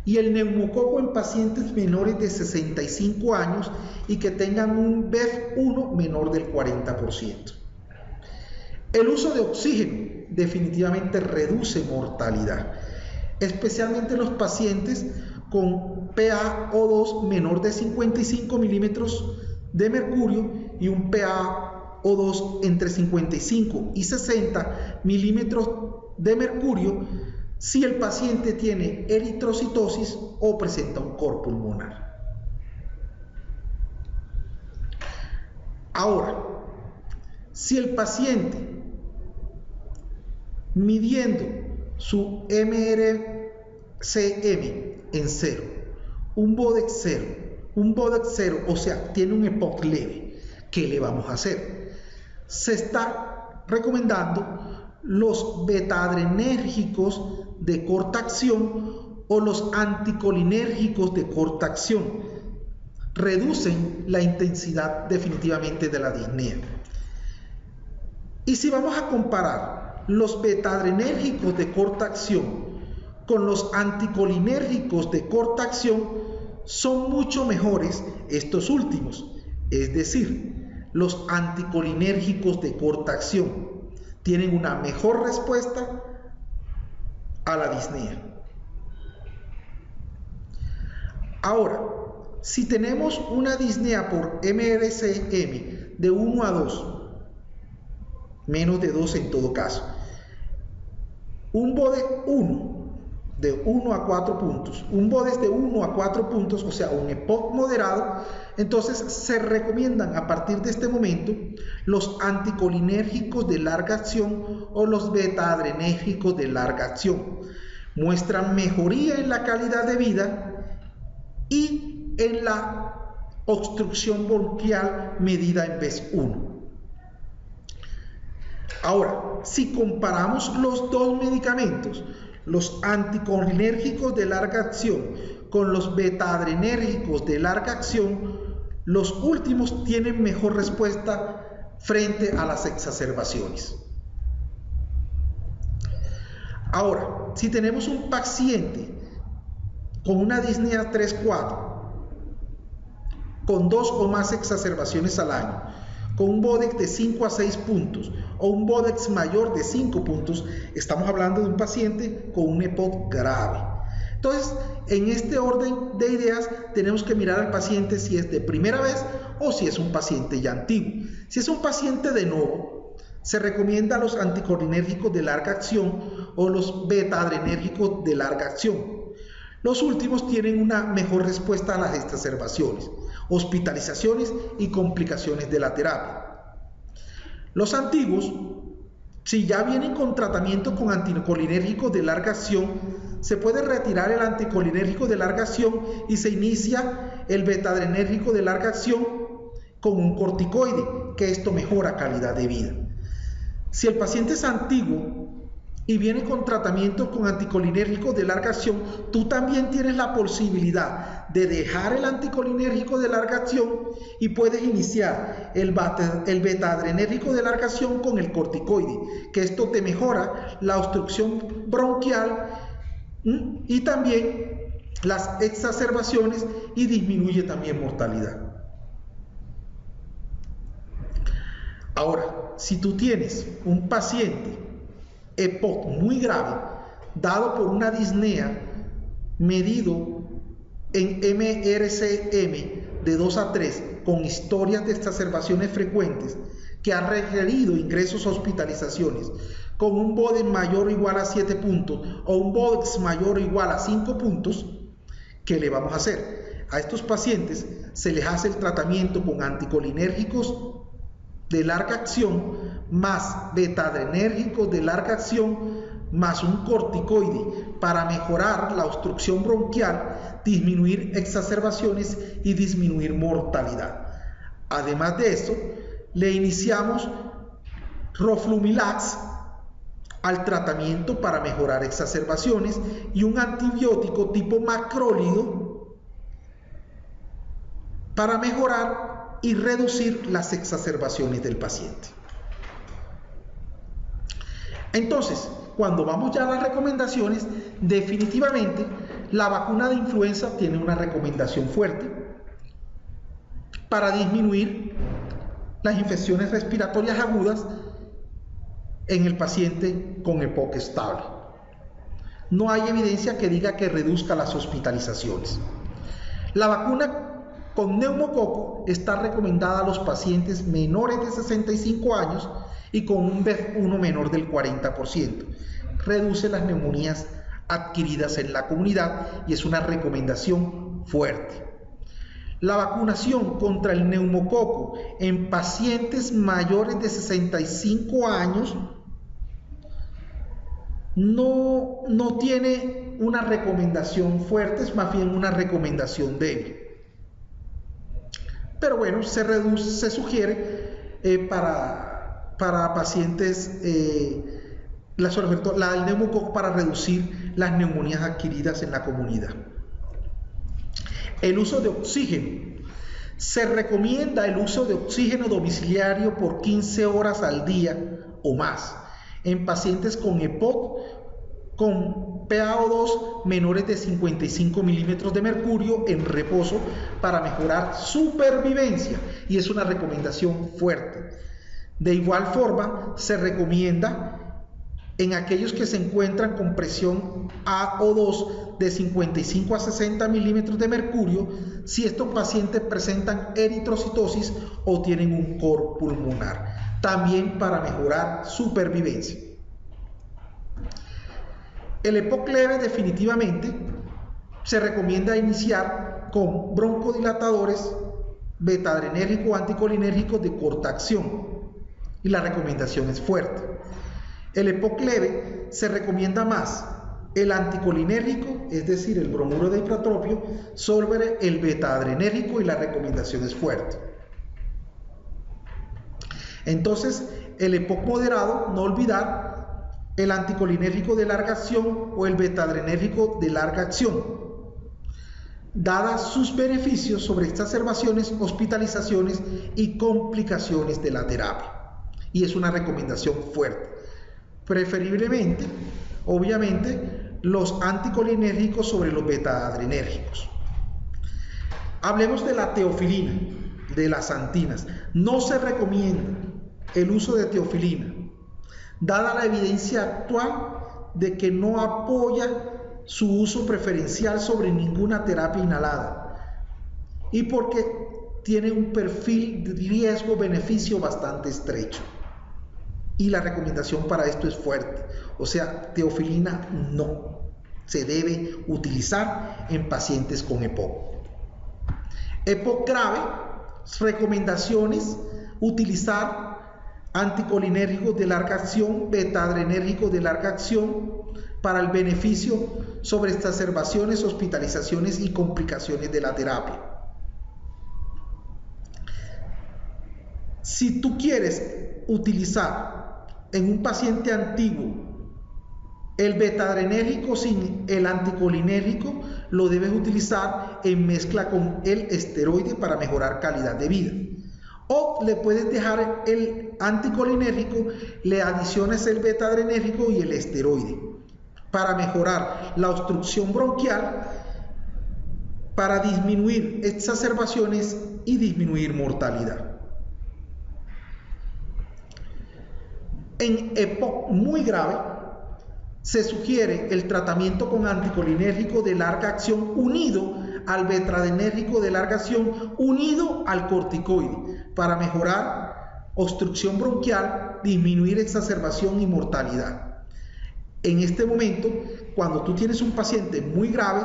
y el neumococo en pacientes menores de 65 años y que tengan un BEF1 menor del 40%. El uso de oxígeno definitivamente reduce mortalidad, especialmente en los pacientes con PaO2 menor de 55 milímetros de mercurio y un PaO2 entre 55 y 60 milímetros de mercurio si el paciente tiene eritrocitosis o presenta un cor pulmonar. Ahora, si el paciente, midiendo su MRCM en 0, un BODEX 0, o sea, tiene un EPOC leve, ¿qué le vamos a hacer? Se está recomendando los beta-adrenérgicos de corta acción o los anticolinérgicos de corta acción. Reducen la intensidad definitivamente de la disnea. Y si vamos a comparar los beta-adrenérgicos de corta acción con los anticolinérgicos de corta acción, son mucho mejores estos últimos, es decir, los anticolinérgicos de corta acción tienen una mejor respuesta a la disnea. Ahora, si tenemos una disnea por MRCM de 1 a 2 menos de 2 en todo caso. Un BODES 1, de 1 a 4 puntos, un BODES de 1 a 4 puntos, o sea, un EPOC moderado, entonces se recomiendan a partir de este momento los anticolinérgicos de larga acción o los beta-adrenérgicos de larga acción. Muestran mejoría en la calidad de vida y en la obstrucción bronquial medida en BES1. Ahora, si comparamos los dos medicamentos, los anticolinérgicos de larga acción con los beta-adrenérgicos de larga acción, los últimos tienen mejor respuesta frente a las exacerbaciones. Ahora, si tenemos un paciente con una disnea 3-4, con 2 o más exacerbaciones al año, con un BODEX de 5 a 6 puntos o un BODEX mayor de 5 puntos, estamos hablando de un paciente con un EPOC grave. Entonces, en este orden de ideas, tenemos que mirar al paciente si es de primera vez o si es un paciente ya antiguo. Si es un paciente de nuevo, se recomienda los anticolinérgicos de larga acción o los beta-adrenérgicos de larga acción. Los últimos tienen una mejor respuesta a las exacerbaciones, hospitalizaciones y complicaciones de la terapia. Los antiguos, si ya vienen con tratamiento con anticolinérgicos de larga acción, se puede retirar el anticolinérgico de larga acción y se inicia el beta-adrenérgico de larga acción con un corticoide, que esto mejora calidad de vida. Si el paciente es antiguo y viene con tratamiento con anticolinérgicos de larga acción, tú también tienes la posibilidad de dejar el anticolinérgico de larga acción y puedes iniciar el beta-adrenérgico de larga acción con el corticoide, que esto te mejora la obstrucción bronquial y también las exacerbaciones y disminuye también mortalidad. Ahora, si tú tienes un paciente EPOC muy grave, dado por una disnea medido en MRCM de 2 a 3, con historias de exacerbaciones frecuentes, que ha requerido ingresos a hospitalizaciones, con un BODEX mayor o igual a 7 puntos o un BODEX mayor o igual a 5 puntos, ¿qué le vamos a hacer? A estos pacientes se les hace el tratamiento con anticolinérgicos de larga acción más beta-adrenérgicos de larga acción más un corticoide para mejorar la obstrucción bronquial, disminuir exacerbaciones y disminuir mortalidad. Además de eso, le iniciamos Roflumilast al tratamiento para mejorar exacerbaciones y un antibiótico tipo macrólido para mejorar y reducir las exacerbaciones del paciente. Entonces, cuando vamos ya a las recomendaciones, definitivamente la vacuna de influenza tiene una recomendación fuerte para disminuir las infecciones respiratorias agudas en el paciente con EPOC estable. No hay evidencia que diga que reduzca las hospitalizaciones. La vacuna con neumococo está recomendada a los pacientes menores de 65 años y con un BES1 menor del 40%. Reduce las neumonías adquiridas en la comunidad y es una recomendación fuerte. La vacunación contra el neumococo en pacientes mayores de 65 años no tiene una recomendación fuerte, es más bien una recomendación débil. Pero bueno, se sugiere para pacientes la del neumococo para reducir las neumonías adquiridas en la comunidad. El uso de oxígeno. Se recomienda el uso de oxígeno domiciliario por 15 horas al día o más en pacientes con EPOC con PaO2 menores de 55 milímetros de mercurio en reposo para mejorar supervivencia, y es una recomendación fuerte. De igual forma, se recomienda en aquellos que se encuentran con presión AO2 de 55 a 60 milímetros de mercurio si estos pacientes presentan eritrocitosis o tienen un cor pulmonar. también para mejorar supervivencia. El EPOC leve definitivamente se recomienda iniciar con broncodilatadores beta-adrenérgicos o anticolinérgicos de corta acción y la recomendación es fuerte. El EPOC leve se recomienda más el anticolinérgico, es decir, el bromuro de ipratropio, sobre el beta-adrenérgico y la recomendación es fuerte. Entonces, el EPOC moderado, no olvidar el anticolinérgico de larga acción o el beta-adrenérgico de larga acción, dadas sus beneficios sobre exacerbaciones, hospitalizaciones y complicaciones de la terapia. Y es una recomendación fuerte. Preferiblemente, obviamente, los anticolinérgicos sobre los beta-adrenérgicos. Hablemos de la teofilina, de las antinas. No se recomienda el uso de teofilina, dada la evidencia actual de que no apoya su uso preferencial sobre ninguna terapia inhalada y porque tiene un perfil de riesgo-beneficio bastante estrecho. Y la recomendación para esto es fuerte, o sea, teofilina no se debe utilizar en pacientes con EPOC. EPOC grave, recomendaciones: utilizar anticolinérgicos de larga acción, beta-adrenérgicos de larga acción para el beneficio sobre exacerbaciones, hospitalizaciones y complicaciones de la terapia. Si tú quieres utilizar en un paciente antiguo el beta-adrenérgico sin el anticolinérgico, lo debes utilizar en mezcla con el esteroide para mejorar calidad de vida. O le puedes dejar el anticolinérgico, le adicionas el beta-adrenérgico y el esteroide para mejorar la obstrucción bronquial, para disminuir exacerbaciones y disminuir mortalidad. En EPOC muy grave se sugiere el tratamiento con anticolinérgico de larga acción unido al beta-adrenérgico de larga acción unido al corticoide para mejorar obstrucción bronquial, disminuir exacerbación y mortalidad. En este momento, cuando tú tienes un paciente muy grave,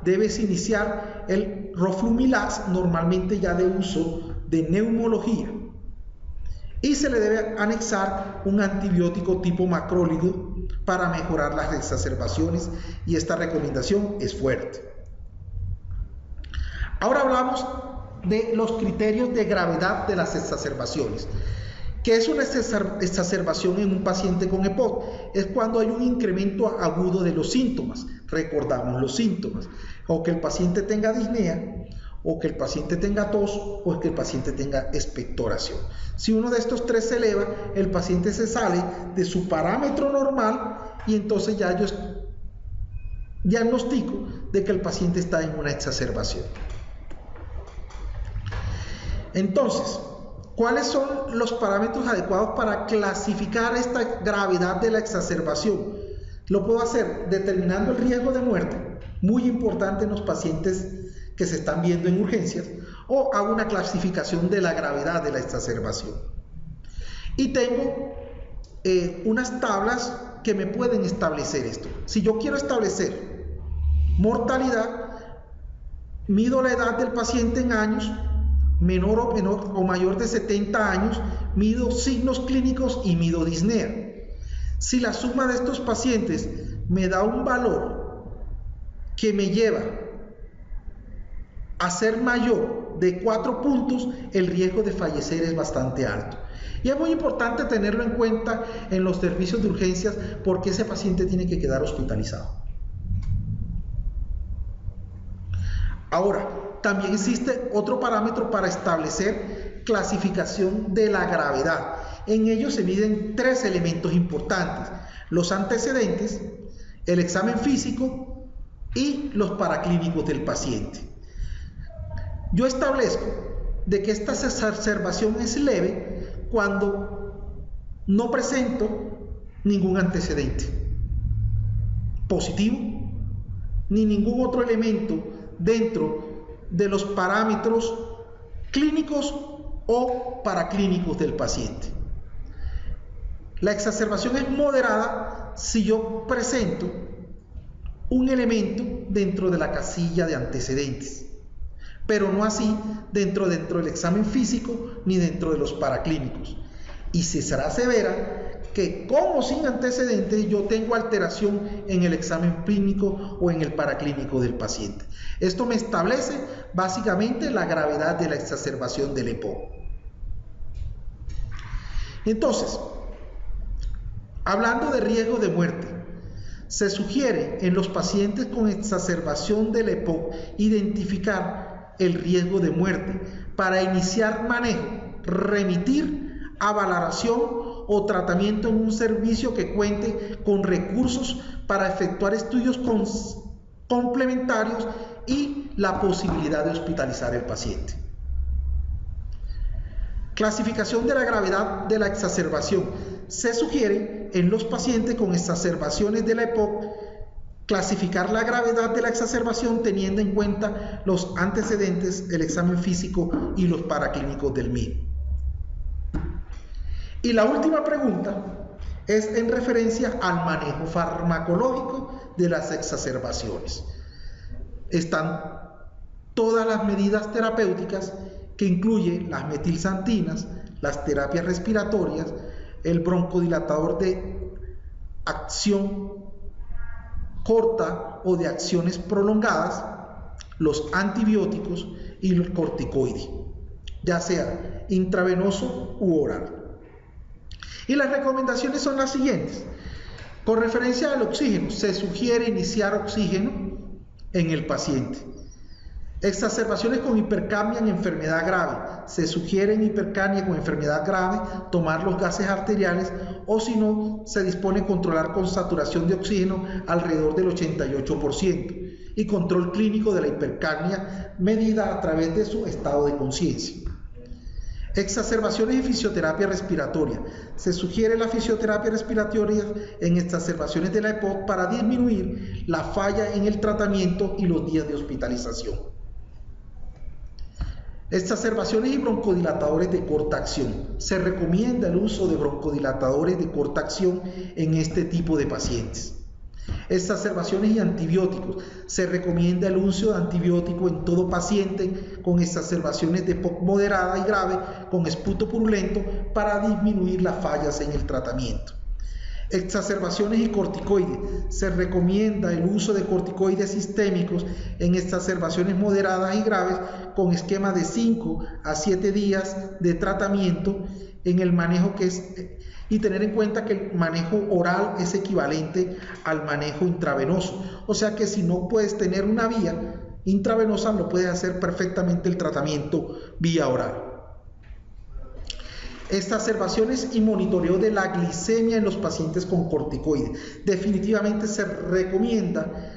debes iniciar el roflumilast, normalmente ya de uso de neumología, y se le debe anexar un antibiótico tipo macrólido para mejorar las exacerbaciones, y esta recomendación es fuerte. Ahora hablamos de los criterios de gravedad de las exacerbaciones. ¿Qué es una exacerbación en un paciente con EPOC? Es cuando hay un incremento agudo de los síntomas. Recordamos los síntomas: o que el paciente tenga disnea, o que el paciente tenga tos, o que el paciente tenga expectoración. Si uno de estos tres se eleva, el paciente se sale de su parámetro normal y entonces ya yo diagnostico de que el paciente está en una exacerbación. Entonces, ¿cuáles son los parámetros adecuados para clasificar esta gravedad de la exacerbación? Lo puedo hacer determinando el riesgo de muerte, muy importante en los pacientes que se están viendo en urgencias, o hago una clasificación de la gravedad de la exacerbación. Y tengo unas tablas que me pueden establecer esto. Si yo quiero establecer mortalidad, mido la edad del paciente en años, menor o mayor de 70 años, mido signos clínicos y mido disnea. Si la suma de estos pacientes me da un valor que me lleva a ser mayor de 4 puntos, el riesgo de fallecer es bastante alto. Y es muy importante tenerlo en cuenta en los servicios de urgencias, porque ese paciente tiene que quedar hospitalizado. Ahora, también existe otro parámetro para establecer clasificación de la gravedad. En ello se miden 3 elementos importantes: los antecedentes, el examen físico y los paraclínicos del paciente. Yo establezco de que esta exacerbación es leve cuando no presento ningún antecedente positivo ni ningún otro elemento dentro de los parámetros clínicos o paraclínicos del paciente. La exacerbación es moderada si yo presento un elemento dentro de la casilla de antecedentes, pero no así dentro del examen físico ni dentro de los paraclínicos. Y si será severa, que con o sin antecedentes yo tengo alteración en el examen clínico o en el paraclínico del paciente. Esto me establece básicamente la gravedad de la exacerbación del EPOC. Entonces, hablando de riesgo de muerte, se sugiere en los pacientes con exacerbación del EPOC identificar el riesgo de muerte para iniciar manejo, remitir a valoración o tratamiento en un servicio que cuente con recursos para efectuar estudios complementarios y la posibilidad de hospitalizar al paciente. Clasificación de la gravedad de la exacerbación. Se sugiere en los pacientes con exacerbaciones de la EPOC clasificar la gravedad de la exacerbación teniendo en cuenta los antecedentes, el examen físico y los paraclínicos del mismo. Y la última pregunta es en referencia al manejo farmacológico de las exacerbaciones. Están todas las medidas terapéuticas que incluyen las metilsantinas, las terapias respiratorias, el broncodilatador de acción corta o de acciones prolongadas, los antibióticos y los corticoides, ya sea intravenoso u oral. Y las recomendaciones son las siguientes. Con referencia al oxígeno, se sugiere iniciar oxígeno en el paciente. Exacerbaciones con hipercapnia en enfermedad grave. Se sugiere en hipercapnia con enfermedad grave tomar los gases arteriales o si no, se dispone a controlar con saturación de oxígeno alrededor del 88% y control clínico de la hipercapnia medida a través de su estado de conciencia. Exacerbaciones y fisioterapia respiratoria. Se sugiere la fisioterapia respiratoria en exacerbaciones de la EPOC para disminuir la falla en el tratamiento y los días de hospitalización. Exacerbaciones y broncodilatadores de corta acción. Se recomienda el uso de broncodilatadores de corta acción en este tipo de pacientes. Exacerbaciones y antibióticos. Se recomienda el uso de antibiótico en todo paciente con exacerbaciones de EPOC moderada y grave con esputo purulento para disminuir las fallas en el tratamiento. Exacerbaciones y corticoides. Se recomienda el uso de corticoides sistémicos en exacerbaciones moderadas y graves con esquema de 5 a 7 días de tratamiento en el manejo que es, y tener en cuenta que el manejo oral es equivalente al manejo intravenoso. O sea que si no puedes tener una vía intravenosa, lo puedes hacer perfectamente el tratamiento vía oral. Exacerbaciones y monitoreo de la glicemia en los pacientes con corticoides. Definitivamente se recomienda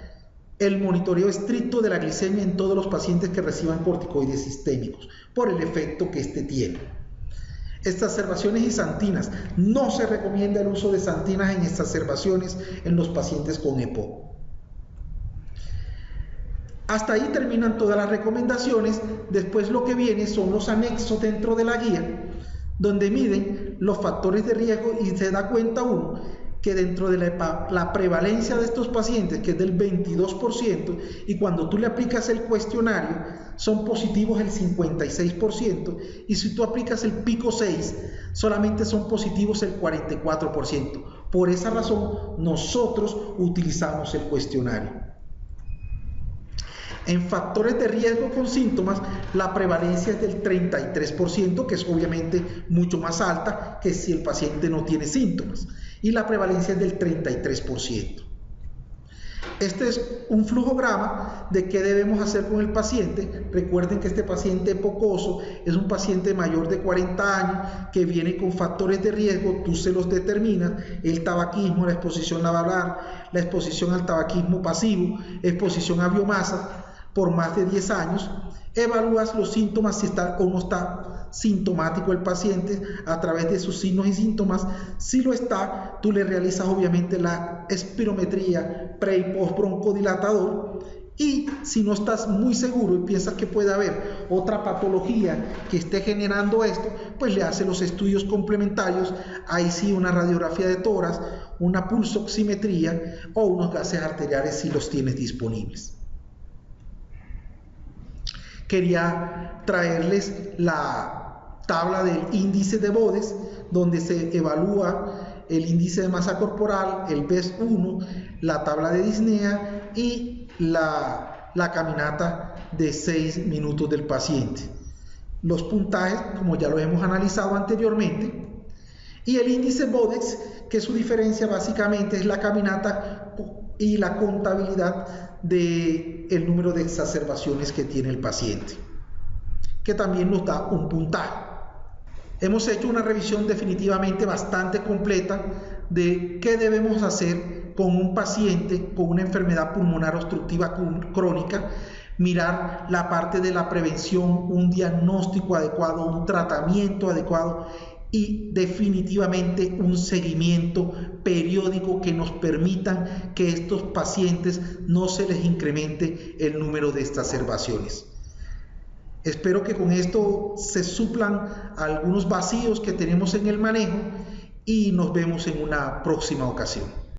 el monitoreo estricto de la glicemia en todos los pacientes que reciban corticoides sistémicos por el efecto que este tiene. Exacerbaciones y santinas. No se recomienda el uso de santinas en exacerbaciones en los pacientes con EPOC. Hasta ahí terminan todas las recomendaciones. Después lo que viene son los anexos dentro de la guía, donde miden los factores de riesgo y se da cuenta uno que dentro de la prevalencia de estos pacientes, que es del 22%, y cuando tú le aplicas el cuestionario, son positivos el 56%, y si tú aplicas el pico 6, solamente son positivos el 44%. Por esa razón, nosotros utilizamos el cuestionario. En factores de riesgo con síntomas, la prevalencia es del 33%, que es obviamente mucho más alta que si el paciente no tiene síntomas. Y la prevalencia es del 33%. Este es un flujograma de qué debemos hacer con el paciente. Recuerden que este paciente epocoso es un paciente mayor de 40 años que viene con factores de riesgo, tú se los determinas: el tabaquismo, la exposición laboral, la exposición al tabaquismo pasivo, exposición a biomasa por más de 10 años. Evalúas los síntomas, si está o no está sintomático el paciente a través de sus signos y síntomas. Si lo está, tú le realizas obviamente la espirometría pre y post broncodilatador Y si no estás muy seguro y piensas que puede haber otra patología que esté generando esto, pues le hace los estudios complementarios, ahí sí una radiografía de tórax, una pulsoximetría o unos gases arteriales si los tienes disponibles. Quería traerles la tabla del índice de Bodes, donde se evalúa el índice de masa corporal, el BES1, la tabla de disnea y la caminata de 6 minutos del paciente. Los puntajes, como ya lo hemos analizado anteriormente, y el índice Bodex, que su diferencia básicamente es la caminata y la contabilidad del número de exacerbaciones que tiene el paciente, que también nos da un puntaje. Hemos hecho una revisión definitivamente bastante completa de qué debemos hacer con un paciente con una enfermedad pulmonar obstructiva crónica, mirar la parte de la prevención, un diagnóstico adecuado, un tratamiento adecuado y definitivamente un seguimiento periódico que nos permitan que estos pacientes no se les incremente el número de exacerbaciones. Espero que con esto se suplan algunos vacíos que tenemos en el manejo y nos vemos en una próxima ocasión.